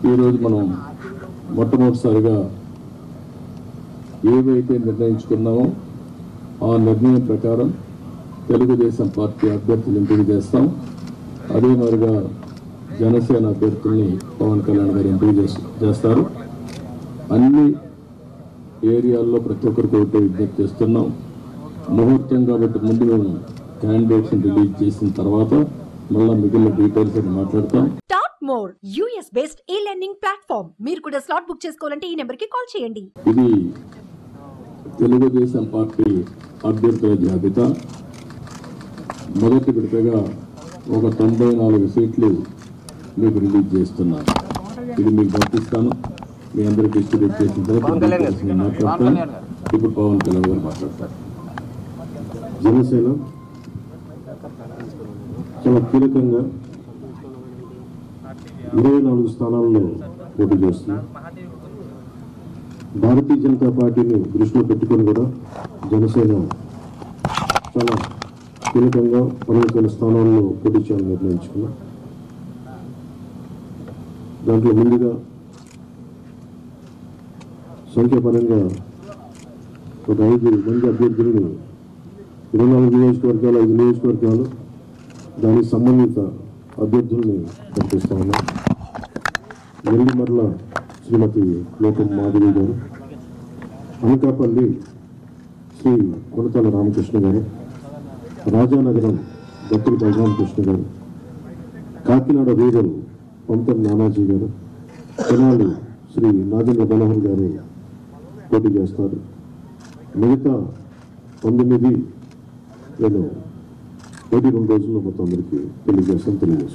ఈరోజు మనం మొట్టమొదటిసారిగా ఏవైతే నిర్ణయించుకున్నామో ఆ నిర్ణయం ప్రకారం తెలుగుదేశం పార్టీ అభ్యర్థులు ఎంపిక చేస్తాం. అదే మరిగా జనసేన అభ్యర్థుల్ని పవన్ కళ్యాణ్ గారు ఎంపిక చేస్తారు. అన్ని ఏరియాల్లో ప్రతి ఒక్కరికి ఒకటే విజ్ఞప్తి చేస్తున్నాం. ముహూర్తం కాబట్టి ముందు మేము క్యాండిడేట్స్ రిలీజ్ చేసిన తర్వాత మళ్ళీ మిగిలిన డీటెయిల్స్ అని మాట్లాడతాం. More US based e-learning platform. మీరు కూడా స్లాట్ బుక్ చేసుకోవాలంటే ఈ నెంబర్కి కాల్ చేయండి. ఇది తెలుగుదేశం పార్టీ అభ్యర్థుల జాబితా. మొదటి విడతగా ఒక 94 సీట్లు మీకు రిలీజ్ చేస్తున్నాను. ఇది మీకు పంపిస్తాను. మీ అందరికీ డిస్ట్రిబ్యూట్ చేసిన తర్వాత మాట్లాడతాను. ఇప్పుడు పవన్ కళ్యాణ్ గారు మాట్లాడతారు. జనసేన చాలా కీలకంగా 24 స్థానాల్లో పోటీ చేస్తుంది. భారతీయ జనతా పార్టీని దృష్టిలో పెట్టుకొని కూడా జనసేన చాలా కీలకంగా 12 స్థానాల్లో పోటీ చేయాలని నిర్ణయించుకున్నాం. దాంట్లో ముందుగా సంఖ్యాపరంగా ఒక 5 మంది అభ్యర్థులను 24 నియోజకవర్గాలు 5 నియోజకవర్గాలు దానికి సంబంధిత అభ్యర్థుల్ని పంపిస్తా ఉన్నాం. నెల్లిమర్ల శ్రీమతి లోకం మాధవి గారు, అనకాపల్లి శ్రీ కొనతాల రామకృష్ణ గారు, రాజానగరం దత్తుల బలరామకృష్ణ గారు, కాకినాడ రూరల్ పంతం నానాజీ గారు, తెనాలి శ్రీ నాగేంద్ర బలహర్ గారు పోటీ చేస్తారు. మిగతా 9 నేను 2 రోజుల్లో మొత్తం అందరికీ తెలియజేసుకుంటాను.